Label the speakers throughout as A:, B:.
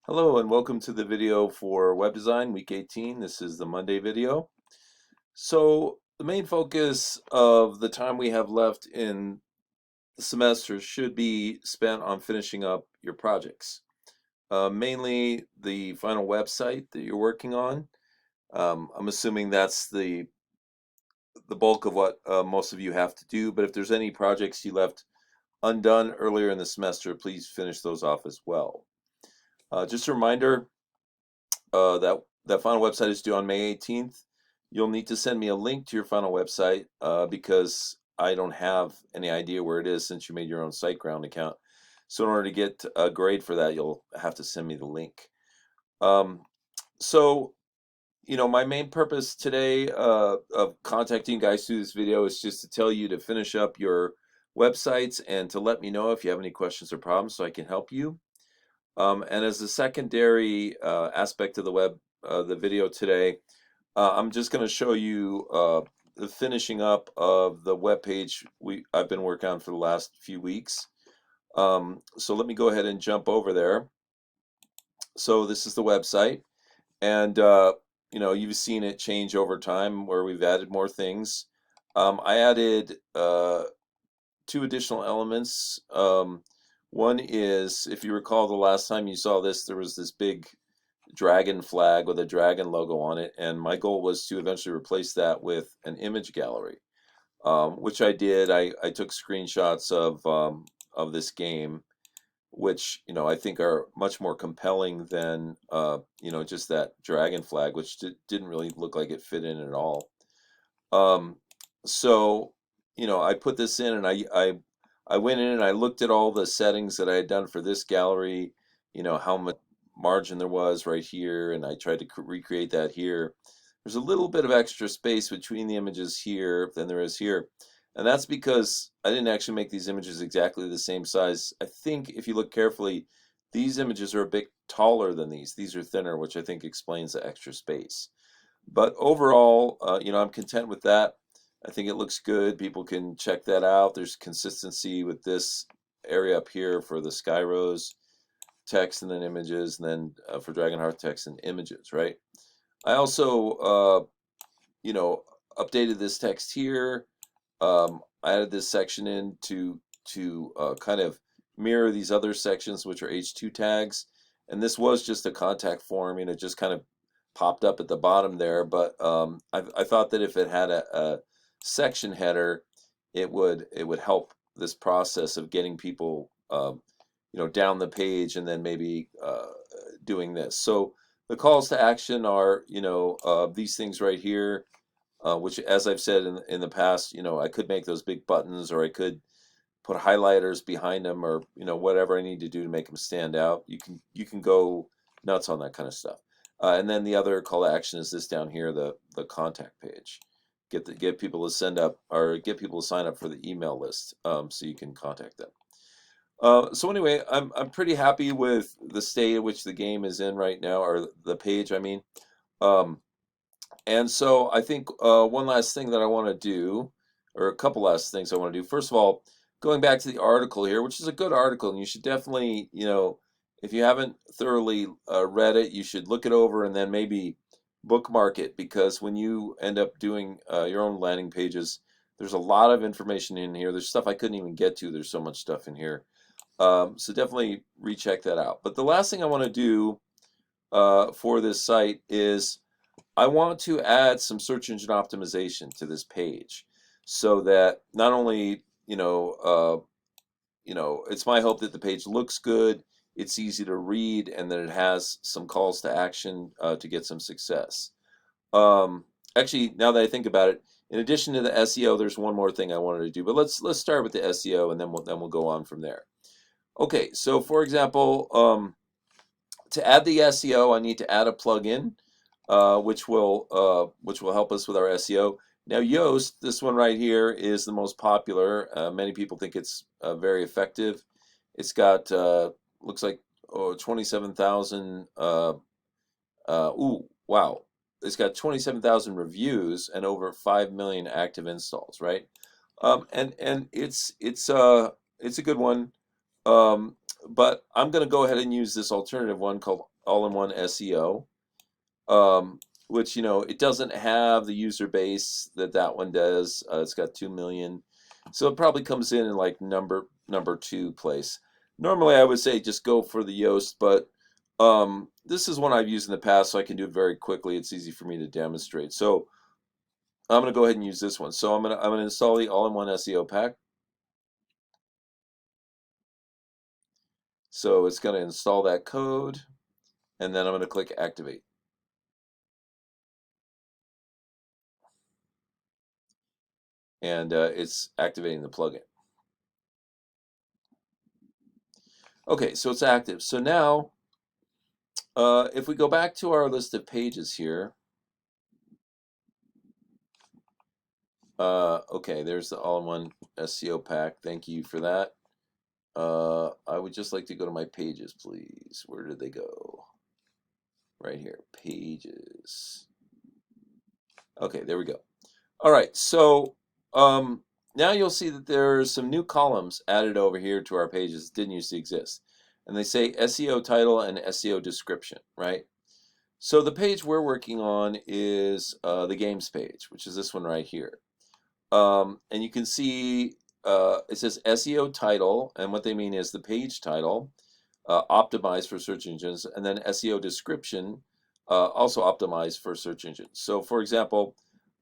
A: Hello and welcome to the video for web design week 18. This is the Monday video. So the main focus of the time we have left in the semester should be spent on finishing up your projects. Mainly the final website that you're working on. I'm assuming that's the bulk of what most of you have to do, but if there's any projects you left undone earlier in the semester, please finish those off as well. Just a reminder, that final website is due on May 18th. You'll need to send me a link to your final website because I don't have any idea where it is since you made your own SiteGround account. So in order to get a grade for that, you'll have to send me the link. Um, so, my main purpose today of contacting you guys through this video is just to tell you to finish up your websites and to let me know if you have any questions or problems so I can help you. And as a secondary aspect of the video today, I'm just going to show you the finishing up of the web page I've been working on for the last few weeks. So let me go ahead and jump over there. So this is the website, and you've seen it change over time where we've added more things. I added two additional elements. One is, if you recall, the last time you saw this, there was this big dragon flag with a dragon logo on it, and my goal was to eventually replace that with an image gallery, which I did. I took screenshots of this game, which I think are much more compelling than just that dragon flag, which didn't really look like it fit in at all. So I put this in, and I went in and I looked at all the settings that I had done for this gallery, how much margin there was right here, and I tried to recreate that here. There's a little bit of extra space between the images here than there is here, and that's because I didn't actually make these images exactly the same size. I think if you look carefully, these images are a bit taller than these. These are thinner, which I think explains the extra space. But overall, I'm content with that. I think it looks good. People can check that out. There's consistency with this area up here for the Skyrose text and then images, and then for Dragonheart text and images, right? I also, updated this text here. I added this section in to kind of mirror these other sections, which are H2 tags. And this was just a contact form, just kind of popped up at the bottom there. But I thought that if it had a section header, it would help this process of getting people down the page and then maybe doing this. So the calls to action are these things right here, which, as I've said in the past, I could make those big buttons, or I could put highlighters behind them, or whatever I need to do to make them stand out. You can go nuts on that kind of stuff. And then the other call to action is this down here, the contact page. Get people to send up, or get people to sign up for the email list, so you can contact them. So anyway, I'm pretty happy with the state at which the game is in right now, or the page, I mean. And so I think one last thing that I want to do, or a couple last things I want to do. First of all, going back to the article here, which is a good article, and you should definitely, if you haven't thoroughly read it, you should look it over and then maybe bookmark it, because when you end up doing your own landing pages, there's a lot of information in here. There's stuff I couldn't even get to. There's so much stuff in here. So definitely recheck that out. But the last thing I want to do for this site is I want to add some search engine optimization to this page, so that not only it's my hope that the page looks good, it's easy to read, and that it has some calls to action to get some success. Actually, now that I think about it, in addition to the SEO, there's one more thing I wanted to do. But let's start with the SEO, and then we'll go on from there. Okay, so for example, to add the SEO, I need to add a plugin, which will help us with our SEO. Now, Yoast, this one right here, is the most popular. Many people think it's very effective. It's got looks like 27,000. Ooh, wow! It's got 27,000 reviews and over 5 million active installs. Right, and it's a good one. but I'm going to go ahead and use this alternative one called all-in-one SEO, which, it doesn't have the user base that one does. It's got 2 million. So it probably comes in like number 2 place. Normally I would say just go for the Yoast, but this is one I've used in the past, so I can do it very quickly. It's easy for me to demonstrate. So I'm going to go ahead and use this one. So I'm going to install the all-in-one SEO pack. So it's going to install that code, and then I'm going to click activate. And it's activating the plugin. Okay, so it's active. So now, if we go back to our list of pages here, okay, there's the all-in-one SEO pack. Thank you for that. I would just like to go to my pages, please. Where did they go? Right here, pages. Okay, there we go. All right, so now you'll see that there's some new columns added over here to our pages that didn't used to exist. And they say SEO title and SEO description, right? So the page we're working on is the games page, which is this one right here. And you can see it says SEO title, and what they mean is the page title, optimized for search engines, and then SEO description, also optimized for search engines. So for example,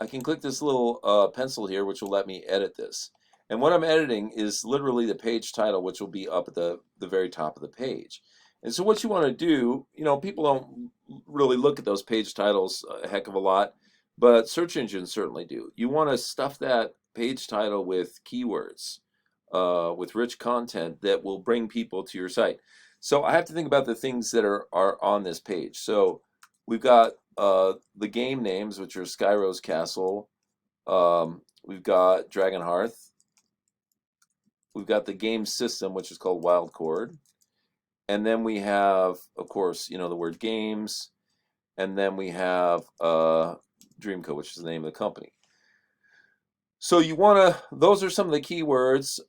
A: I can click this little pencil here, which will let me edit this. And what I'm editing is literally the page title, which will be up at the very top of the page. And so what you want to do, people don't really look at those page titles a heck of a lot, but search engines certainly do. You want to stuff that page title with keywords, with rich content that will bring people to your site. So I have to think about the things that are on this page. So we've got the game names, which are Skyrose Castle. We've got Dragon Hearth. We've got the game system, which is called Wild Chord. And then we have, of course, the word games. And then we have Dreamco, which is the name of the company. So you want to, those are some of the keywords,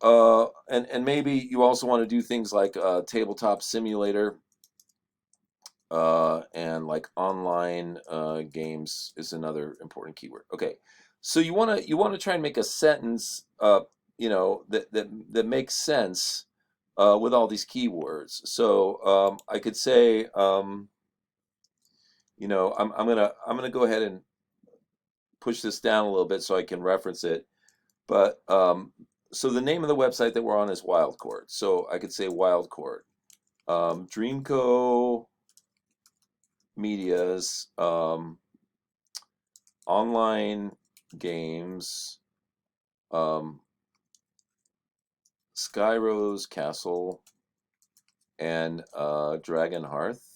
A: and maybe you also want to do things like tabletop simulator, and like online games is another important keyword. Okay, so you want to try and make a sentence, that makes sense with all these keywords. So I could say, I'm gonna go ahead and push this down a little bit so I can reference it. But so the name of the website that we're on is Wild Chord. So I could say Wild Chord. Dreamco Media's online games, Skyrose Castle, and Dragon Hearth.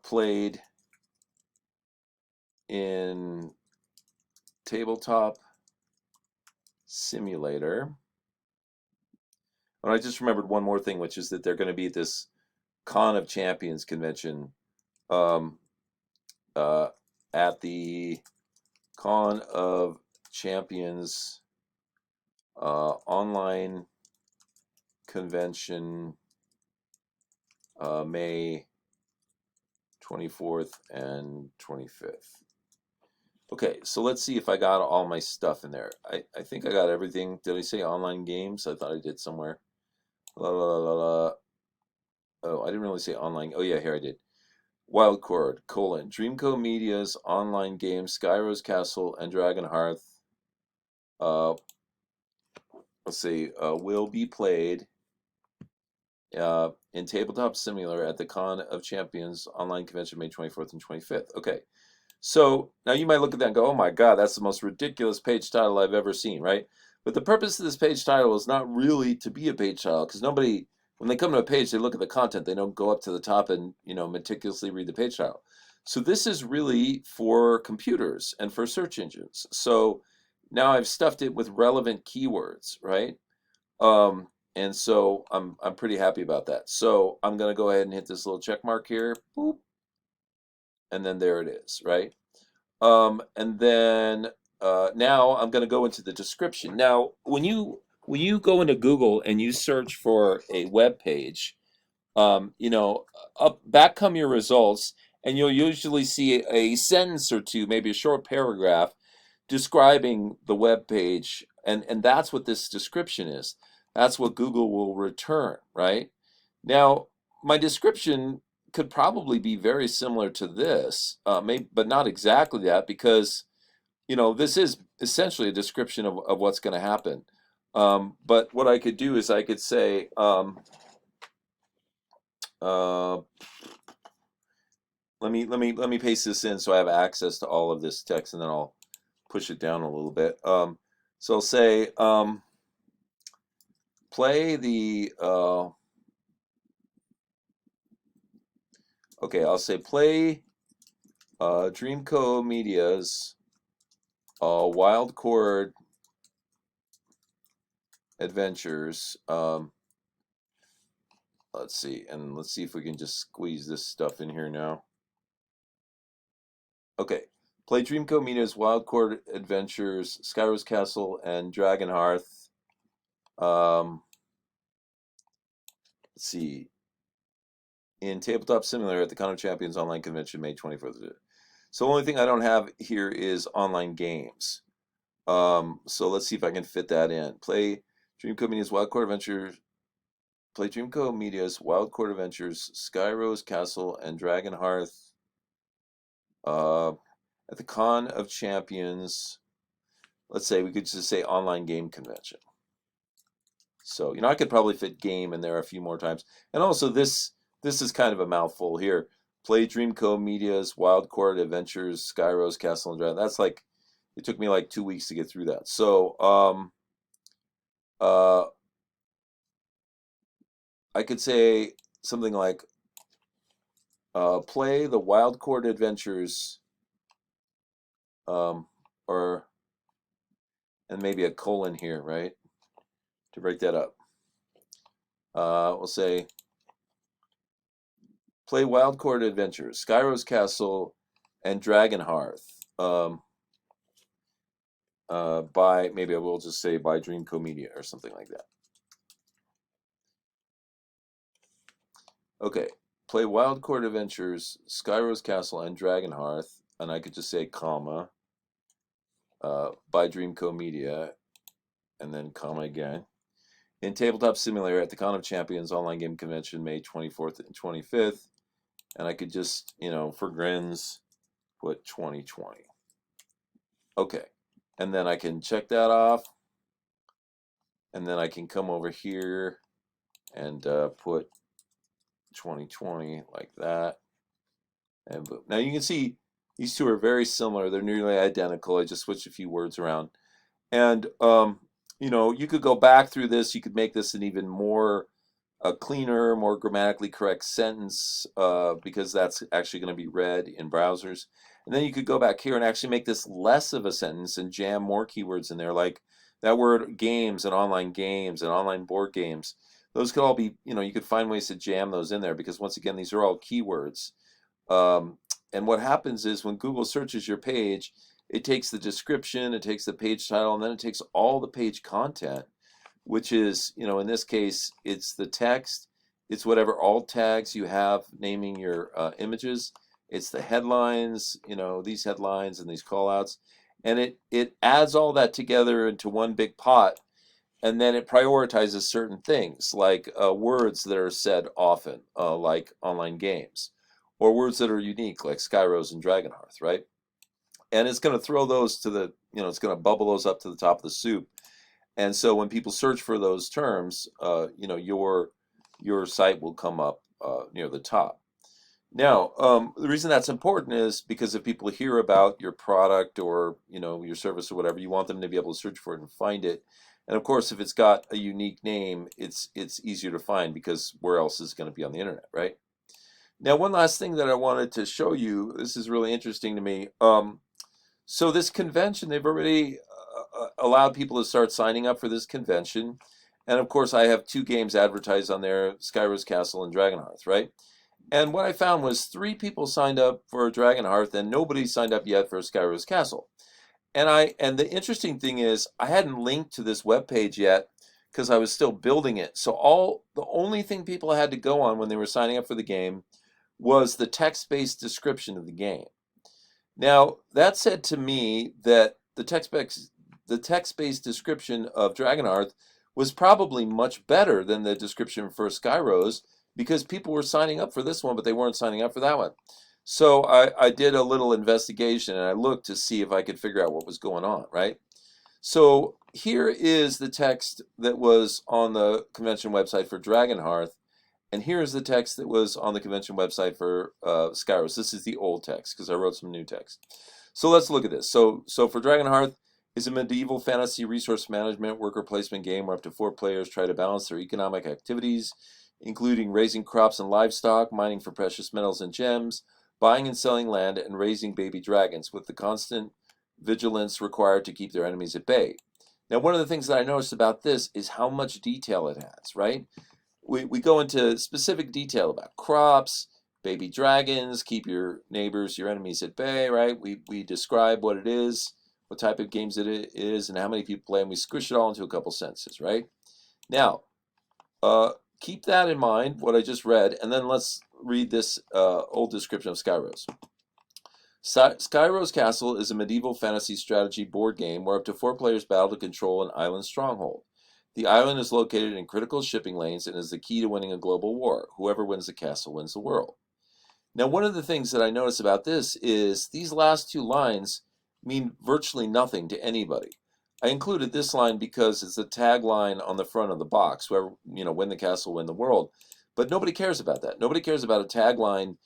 A: Played in tabletop simulator. And I just remembered one more thing, which is that they're going to be at this Con of Champions convention, at the Con of Champions online convention, May 24th and 25th. Okay, so let's see if I got all my stuff in there. I think I got everything. Did I say online games? I thought I did somewhere. La, la, la, la. Oh, I didn't really say online. Oh yeah, here I did. Wild Chord, Dreamco Media's online games, Skyrose Castle and Dragon Hearth, let's see, will be played in Tabletop Simulator at the Con of Champions online convention May 24th and 25th. Okay, so now you might look at that and go, oh my God, that's the most ridiculous page title I've ever seen, right? But the purpose of this page title is not really to be a page title, because nobody, when they come to a page, they look at the content. They don't go up to the top and meticulously read the page title. So this is really for computers and for search engines. So now I've stuffed it with relevant keywords, right? And so I'm pretty happy about that. So I'm going to go ahead and hit this little check mark here, boop, and then there it is, right? And then now I'm going to go into the description. Now, when you go into Google and you search for a web page, you know, back come your results, and you'll usually see a sentence or two, maybe a short paragraph, describing the web page, and that's what this description is. That's what Google will return, right? Now, my description could probably be very similar to this, maybe, but not exactly that, because this is essentially a description of what's going to happen. But what I could do is I could say, uh, let me paste this in so I have access to all of this text, and then I'll push it down a little bit. So I'll say, play the okay, I'll say play Dreamco Media's Wild Chord Adventures. Let's see, and let's see if we can just squeeze this stuff in here now. Okay, play Dreamco Media's Wild Chord Adventures, Skyrose Castle, and Dragonhearth. Let's see, in Tabletop Simulator at the Con of Champions Online Convention, May 24th. So the only thing I don't have here is online games. So let's see if I can fit that in. Play Dreamco Media's Wild Chord Adventures. Play Dreamco Media's Wild Chord Adventures, Skyrose Castle, and Dragonhearth at the Con of Champions. Let's say we could just say online game convention. So I could probably fit game in there a few more times. And also this is kind of a mouthful here. Play Dreamco Media's Wild Chord Adventures, Skyrose Castle, and Dragon. That's like, it took me like 2 weeks to get through that. So I could say something like, play the Wild Chord Adventures, and maybe a colon here, right, to break that up. We'll say, play Wild Chord Adventures, Skyrose Castle, and Dragonhearth. Maybe I will just say by Dreamco Media or something like that. Okay, play Wild Chord Adventures, Skyrose Castle, and Dragonhearth, and I could just say comma, by Dreamco Media, and then comma again. In Tabletop Simulator at the Con of Champions Online Game Convention, May 24th and 25th, and I could just, for grins, put 2020. Okay, and then I can check that off, and then I can come over here and put 2020 like that, and boom. Now you can see these two are very similar. They're nearly identical. I just switched a few words around, and you could go back through this. You could make this an even more cleaner, more grammatically correct sentence, because that's actually going to be read in browsers. And then you could go back here and actually make this less of a sentence and jam more keywords in there, like that word games and online board games. Those could all be, you could find ways to jam those in there, because once again, these are all keywords. And what happens is when Google searches your page, it takes the description, it takes the page title, and then it takes all the page content, which is, in this case, it's the text, it's whatever alt tags you have naming your images, it's the headlines, these headlines and these callouts, and it adds all that together into one big pot, and then it prioritizes certain things, like words that are said often, like online games, or words that are unique, like Skyrose and Dragonhearth, right? And it's going to throw those to the, it's going to bubble those up to the top of the soup. And so when people search for those terms, your site will come up near the top. Now, the reason that's important is because if people hear about your product or your service or whatever, you want them to be able to search for it and find it. And of course, if it's got a unique name, it's easier to find, because where else is it going to be on the internet, right? Now, one last thing that I wanted to show you. This is really interesting to me. So this convention, they've already allowed people to start signing up for this convention. And of course, I have 2 games advertised on there, Skyrose Castle and Dragonhearth, right? And what I found was 3 people signed up for Dragonhearth, and nobody signed up yet for Skyrose Castle. And the interesting thing is I hadn't linked to this web page yet because I was still building it. So the only thing people had to go on when they were signing up for the game was the text-based description of the game. Now, that said to me that the text-based description of Dragonhearth was probably much better than the description for Skyrose because people were signing up for this one, but they weren't signing up for that one. So I did a little investigation and I looked to see if I could figure out what was going on, right? So here is the text that was on the convention website for Dragonhearth, and here's the text that was on the convention website for Skyros. This is the old text because I wrote some new text. So let's look at this. So for Dragonhearth is a medieval fantasy resource management worker placement game where up to 4 players try to balance their economic activities, including raising crops and livestock, mining for precious metals and gems, buying and selling land, and raising baby dragons with the constant vigilance required to keep their enemies at bay. Now, one of the things that I noticed about this is how much detail it has, right? We go into specific detail about crops, baby dragons, keep your neighbors, your enemies at bay, right? We describe what it is, what type of games it is, and how many people play, and we squish it all into a couple sentences, right? Now, keep that in mind, what I just read, and then let's read this old description of Skyros. Skyros Castle is a medieval fantasy strategy board game where up to 4 players battle to control an island stronghold. The island is located in critical shipping lanes and is the key to winning a global war. Whoever wins the castle wins the world. Now, one of the things that I notice about this is these last 2 lines mean virtually nothing to anybody. I included this line because it's a tagline on the front of the box, whoever, win the castle, win the world. But nobody cares about that. Nobody cares about a tagline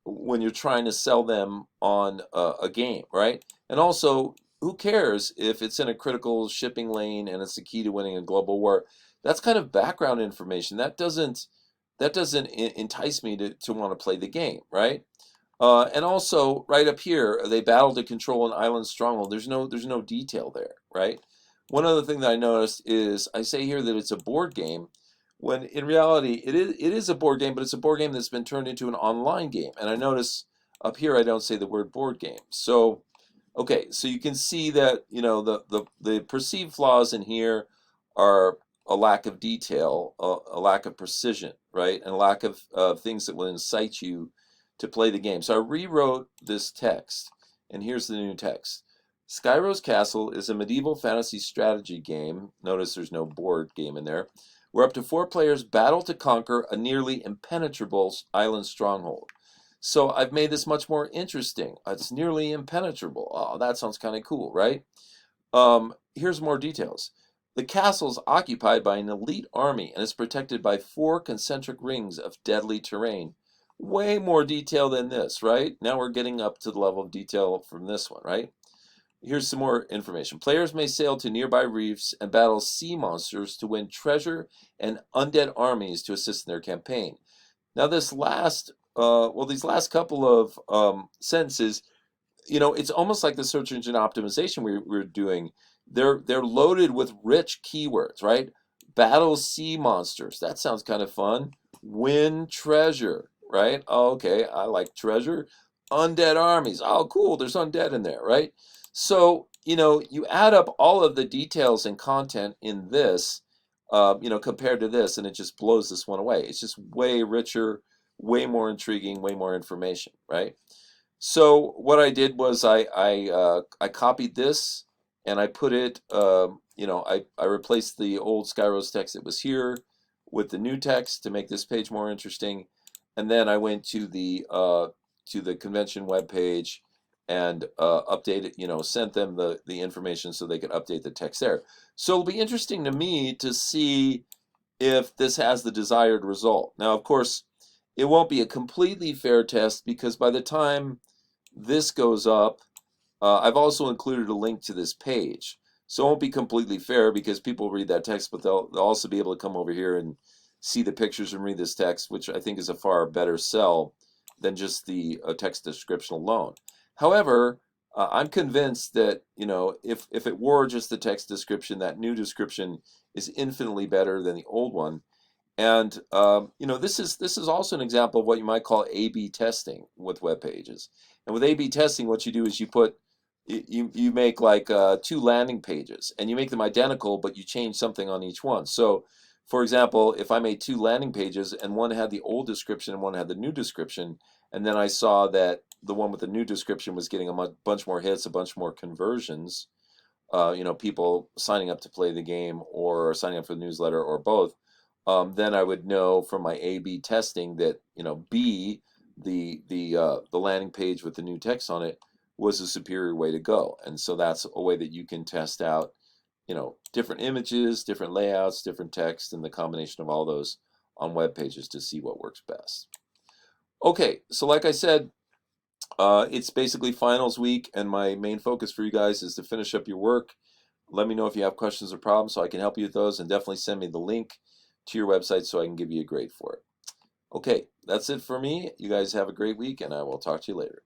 A: when you're trying to sell them on a game, right? And also, who cares if it's in a critical shipping lane and it's the key to winning a global war? That's kind of background information. That doesn't entice me to want to play the game, right? And also, right up here, they battle to control an island stronghold. There's no detail there, right? One other thing that I noticed is I say here that it's a board game, when in reality it is a board game, but it's a board game that's been turned into an online game. And I notice up here I don't say the word board game. So, okay, so you can see that the perceived flaws in here are a lack of detail, a lack of precision, right, and a lack of things that will incite you to play the game. So I rewrote this text, and here's the new text. Skyros Castle is a medieval fantasy strategy game. Notice there's no board game in there, where up to 4 players battle to conquer a nearly impenetrable island stronghold. So I've made this much more interesting. It's nearly impenetrable. Oh, that sounds kind of cool, right? Here's more details. The castle is occupied by an elite army and is protected by 4 concentric rings of deadly terrain. Way more detail than this, right? Now we're getting up to the level of detail from this one, right? Here's some more information. Players may sail to nearby reefs and battle sea monsters to win treasure and undead armies to assist in their campaign. Now this these last couple of sentences, it's almost like the search engine optimization we're doing. They're loaded with rich keywords, right? Battle sea monsters. That sounds kind of fun. Win treasure, right? Oh, okay, I like treasure. Undead armies. Oh, cool. There's undead in there, right? So, you add up all of the details and content in this, compared to this, and it just blows this one away. It's just way richer, way more intriguing, way more information, right? So what I did was I copied this and I put it, I replaced the old Skyros text that was here with the new text to make this page more interesting, and then I went to the convention web page and updated, sent them the information so they could update the text there. So it'll be interesting to me to see if this has the desired result. Now, of course, it won't be a completely fair test because by the time this goes up, I've also included a link to this page. So it won't be completely fair because people read that text, but they'll also be able to come over here and see the pictures and read this text, which I think is a far better sell than just the text description alone. However, I'm convinced that, if it were just the text description, that new description is infinitely better than the old one. And this is also an example of what you might call A/B testing with web pages. And with A/B testing, what you do is you put you make like two landing pages, and you make them identical, but you change something on each one. So, for example, if I made two landing pages and one had the old description and one had the new description, and then I saw that the one with the new description was getting a bunch more hits, a bunch more conversions, people signing up to play the game or signing up for the newsletter or both, then I would know from my A/B testing that B, the landing page with the new text on it, was a superior way to go. And so that's a way that you can test out, different images, different layouts, different text, and the combination of all those on web pages to see what works best. Okay, so like I said, it's basically finals week, and my main focus for you guys is to finish up your work. Let me know if you have questions or problems so I can help you with those, and definitely send me the link to your website so I can give you a grade for it. Okay, that's it for me. You guys have a great week, and I will talk to you later.